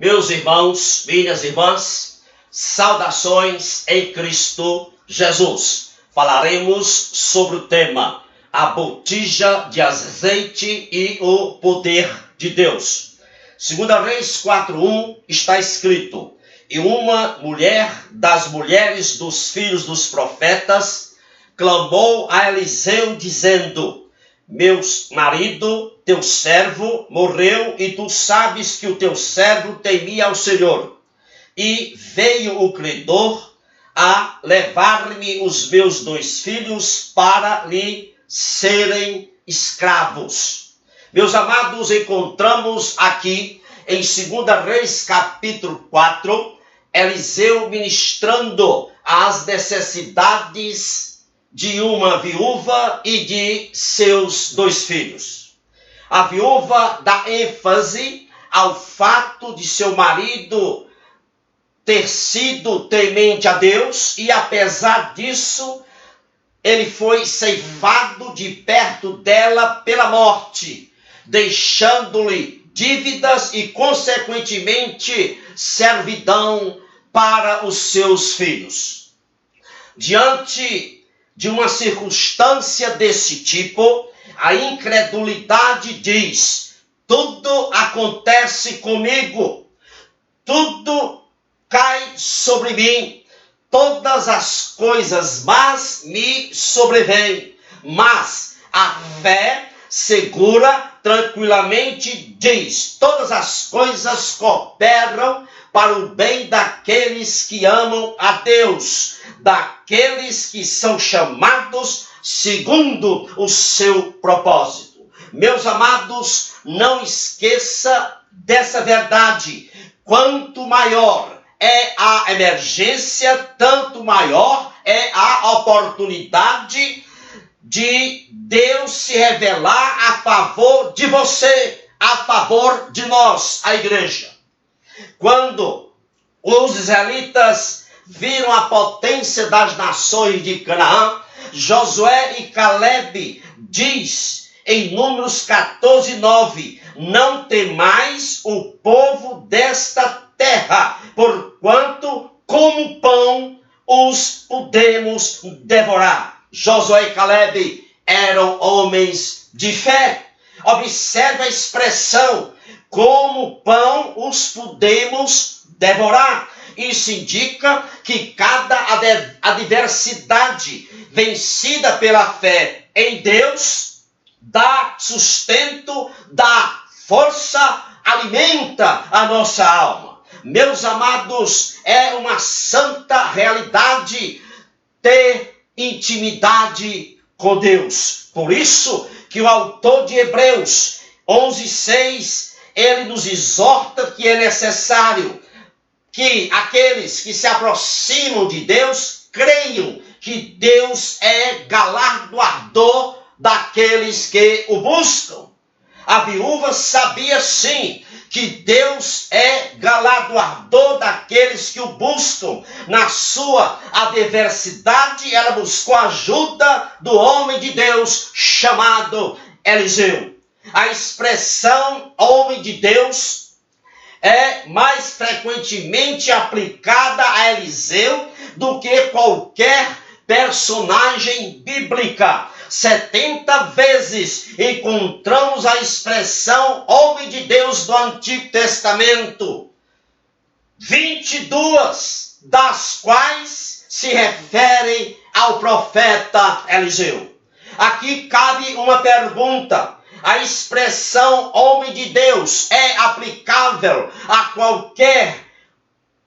Meus irmãos, minhas irmãs, saudações em Cristo Jesus. Falaremos sobre o tema a botija de azeite e o poder de Deus. 2 Reis 4:1 está escrito: E uma mulher das mulheres dos filhos dos profetas clamou a Eliseu dizendo: Meu marido, teu servo, morreu, e tu sabes que o teu servo temia ao Senhor. E veio o credor a levar-me os meus 2 filhos para lhe serem escravos. Meus amados, encontramos aqui em 2 Reis capítulo 4, Eliseu ministrando as necessidades de uma viúva e de seus 2 filhos. A viúva dá ênfase ao fato de seu marido ter sido temente a Deus e, apesar disso, ele foi ceifado de perto dela pela morte, deixando-lhe dívidas e, consequentemente, servidão para os seus filhos. Diante de uma circunstância desse tipo, a incredulidade diz: tudo acontece comigo, tudo cai sobre mim, todas as coisas más me sobrevêm. Mas a fé segura, tranquilamente diz: todas as coisas cooperam para o bem daqueles que amam a Deus, daqueles que são chamados segundo o seu propósito. Meus amados, não esqueça dessa verdade. Quanto maior é a emergência, tanto maior é a oportunidade de Deus se revelar a favor de você, a favor de nós, a igreja. Quando os israelitas viram a potência das nações de Canaã, Josué e Caleb diz em Números 14:9: Não temais o povo desta terra, porquanto como pão os podemos devorar. Josué e Caleb eram homens de fé. Observe a expressão: como pão os podemos devorar. Isso indica que cada adversidade vencida pela fé em Deus dá sustento, dá força, alimenta a nossa alma. Meus amados, é uma santa realidade ter intimidade com Deus. Por isso que o autor de Hebreus 11:6, ele nos exorta que é necessário que aqueles que se aproximam de Deus creiam que Deus é galardoador daqueles que o buscam. A viúva sabia sim que Deus é galardoador daqueles que o buscam. Na sua adversidade, ela buscou a ajuda do homem de Deus chamado Eliseu. A expressão homem de Deus é mais frequentemente aplicada a Eliseu do que qualquer personagem bíblica. 70 vezes encontramos a expressão homem de Deus do Antigo Testamento. 22 das quais se referem ao profeta Eliseu. Aqui cabe uma pergunta: a expressão homem de Deus é aplicável a qualquer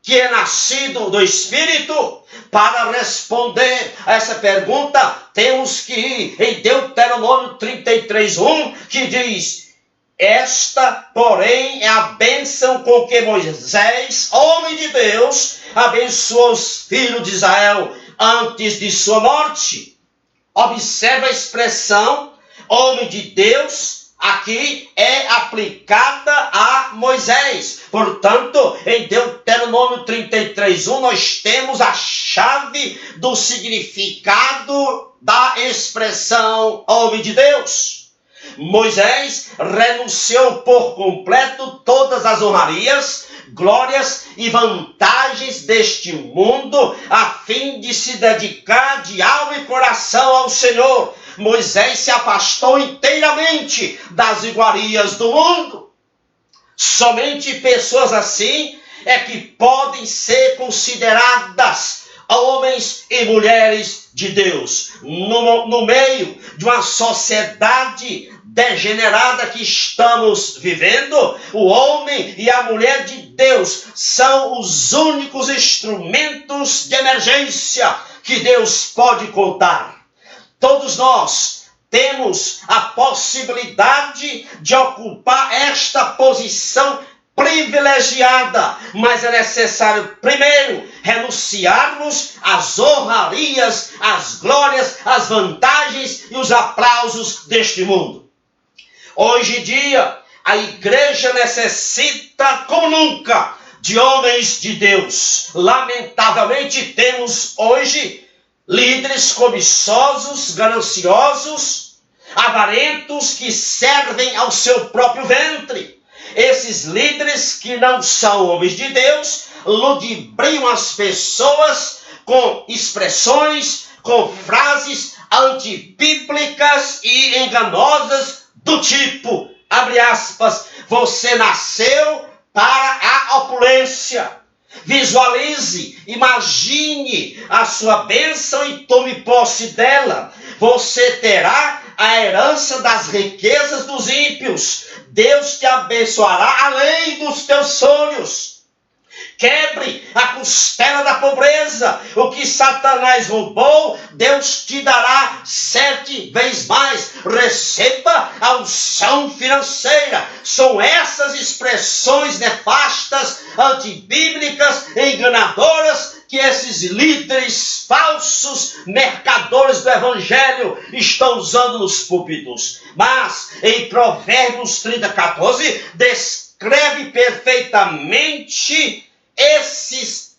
que é nascido do Espírito? Para responder a essa pergunta, temos que ir em Deuteronômio 33:1, que diz: esta, porém, é a bênção com que Moisés, homem de Deus, abençoou os filhos de Israel antes de sua morte. Observe a expressão homem de Deus aqui é aplicada a Moisés. Portanto, em Deuteronômio 33:1, nós temos a chave do significado da expressão homem de Deus. Moisés renunciou por completo todas as honrarias, glórias e vantagens deste mundo, a fim de se dedicar de alma e coração ao Senhor. Moisés se afastou inteiramente das iguarias do mundo. Somente pessoas assim é que podem ser consideradas homens e mulheres de Deus. No meio de uma sociedade degenerada que estamos vivendo, o homem e a mulher de Deus são os únicos instrumentos de emergência que Deus pode contar. Todos nós temos a possibilidade de ocupar esta posição privilegiada, mas é necessário primeiro renunciarmos às honrarias, às glórias, às vantagens e os aplausos deste mundo. Hoje em dia, a igreja necessita, como nunca, de homens de Deus. Lamentavelmente, temos hoje líderes cobiçosos, gananciosos, avarentos, que servem ao seu próprio ventre. Esses líderes que não são homens de Deus, ludibriam as pessoas com expressões, com frases antibíblicas e enganosas do tipo, abre aspas, você nasceu para a opulência. Visualize, imagine a sua bênção e tome posse dela. Você terá a herança das riquezas dos ímpios. Deus te abençoará além dos teus sonhos. Quebre a costela da pobreza. O que Satanás roubou, Deus te dará 7 vezes mais. Receba a unção financeira. São essas expressões nefastas, antibíblicas, enganadoras, que esses líderes falsos, mercadores do evangelho, estão usando nos púlpitos. Mas em Provérbios 30:14, descreve perfeitamente esses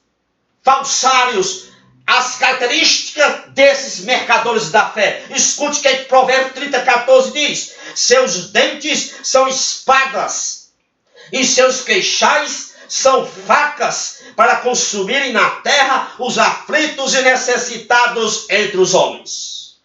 falsários, as características desses mercadores da fé. Escute o que Provérbios 30:14 diz: seus dentes são espadas e seus queixais são facas, para consumirem na terra os aflitos e necessitados entre os homens.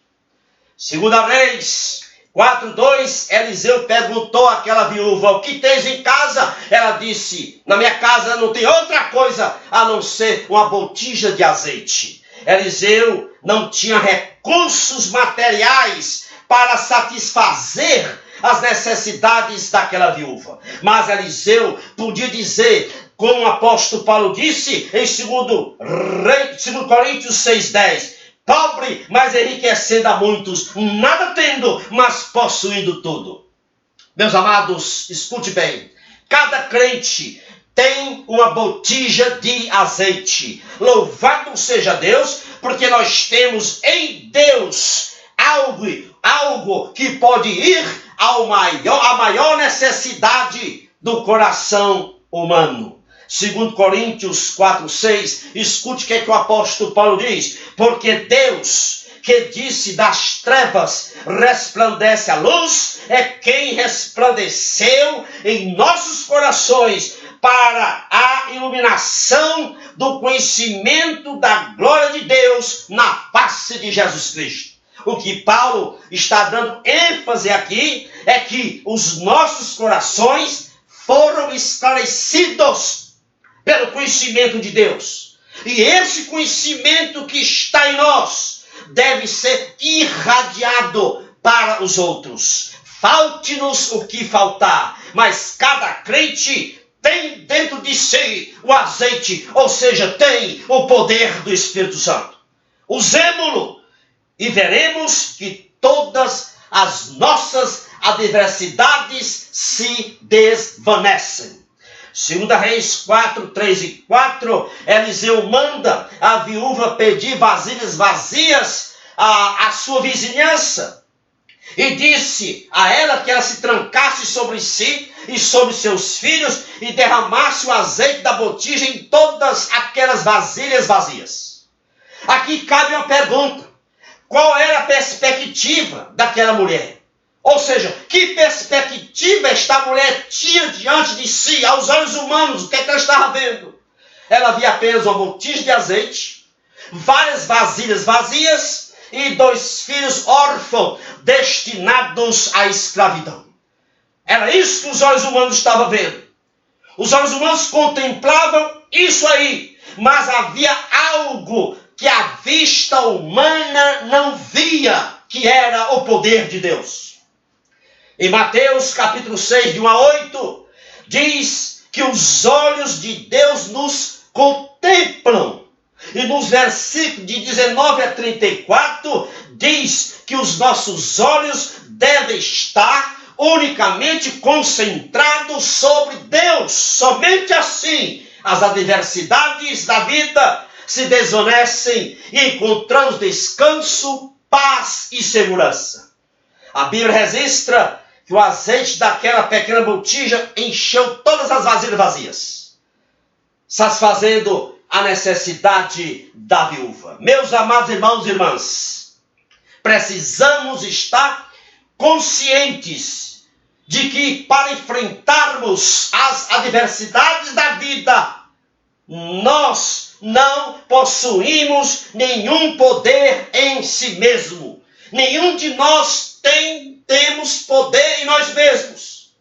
2 Reis 4:2, Eliseu perguntou àquela viúva, o que tens em casa? Ela disse, na minha casa não tem outra coisa a não ser uma botija de azeite. Eliseu não tinha recursos materiais para satisfazer as necessidades daquela viúva. Mas Eliseu podia dizer, como o apóstolo Paulo disse em 2 Coríntios 6:10, pobre, mas enriquecendo a muitos, nada tendo, mas possuindo tudo. Meus amados, escute bem. Cada crente tem uma botija de azeite. Louvado seja Deus, porque nós temos em Deus algo que pode ir à maior necessidade do coração humano. 2 Coríntios 4:6, escute o que o apóstolo Paulo diz. Porque Deus, que disse das trevas resplandece a luz, é quem resplandeceu em nossos corações para a iluminação do conhecimento da glória de Deus na face de Jesus Cristo. O que Paulo está dando ênfase aqui é que os nossos corações foram esclarecidos pelo conhecimento de Deus. E esse conhecimento que está em nós deve ser irradiado para os outros. Falte-nos o que faltar, mas cada crente tem dentro de si o azeite, ou seja, tem o poder do Espírito Santo. Usemo-lo e veremos que todas as nossas adversidades se desvanecem. 2 Reis 4:3 e 4, Eliseu manda a viúva pedir vasilhas vazias à sua vizinhança. E disse a ela que ela se trancasse sobre si e sobre seus filhos e derramasse o azeite da botija em todas aquelas vasilhas vazias. Aqui cabe uma pergunta. Qual era a perspectiva daquela mulher? Ou seja, que perspectiva esta mulher tinha diante de si, aos olhos humanos? O que é que ela estava vendo? Ela via apenas uma botija de azeite, várias vasilhas vazias e 2 filhos órfãos destinados à escravidão. Era isso que os olhos humanos estavam vendo. Os olhos humanos contemplavam isso aí, mas havia algo que a vista humana não via, que era o poder de Deus. Em Mateus capítulo 6, de 1 a 8, diz que os olhos de Deus nos contemplam. E nos versículos de 19 a 34, diz que os nossos olhos devem estar unicamente concentrados sobre Deus. Somente assim as adversidades da vida se desvanecem e encontramos descanso, paz e segurança. A Bíblia registra que o azeite daquela pequena botija encheu todas as vasilhas vazias, satisfazendo a necessidade da viúva. Meus amados irmãos e irmãs, precisamos estar conscientes de que para enfrentarmos as adversidades da vida, nós não possuímos nenhum poder em si mesmo. Nenhum de nós temos poder em nós mesmos.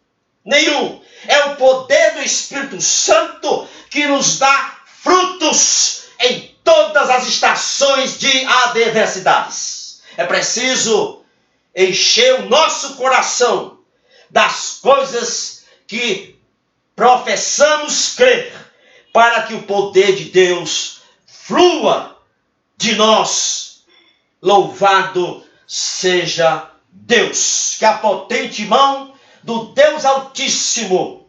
Nenhum. É o poder do Espírito Santo que nos dá frutos em todas as estações de adversidades. É preciso encher o nosso coração das coisas que professamos crer, para que o poder de Deus flua de nós. Louvado seja Deus. Que a potente mão do Deus Altíssimo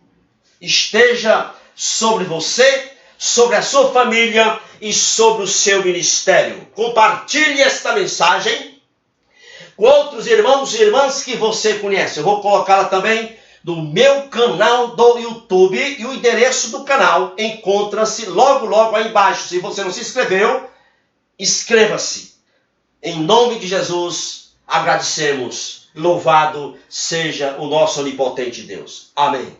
esteja sobre você, sobre a sua família e sobre o seu ministério. Compartilhe esta mensagem com outros irmãos e irmãs que você conhece. Eu vou colocá-la também no meu canal do YouTube, e o endereço do canal encontra-se logo aí embaixo. Se você não se inscreveu, inscreva-se. Em nome de Jesus, agradecemos. Louvado seja o nosso onipotente Deus. Amém.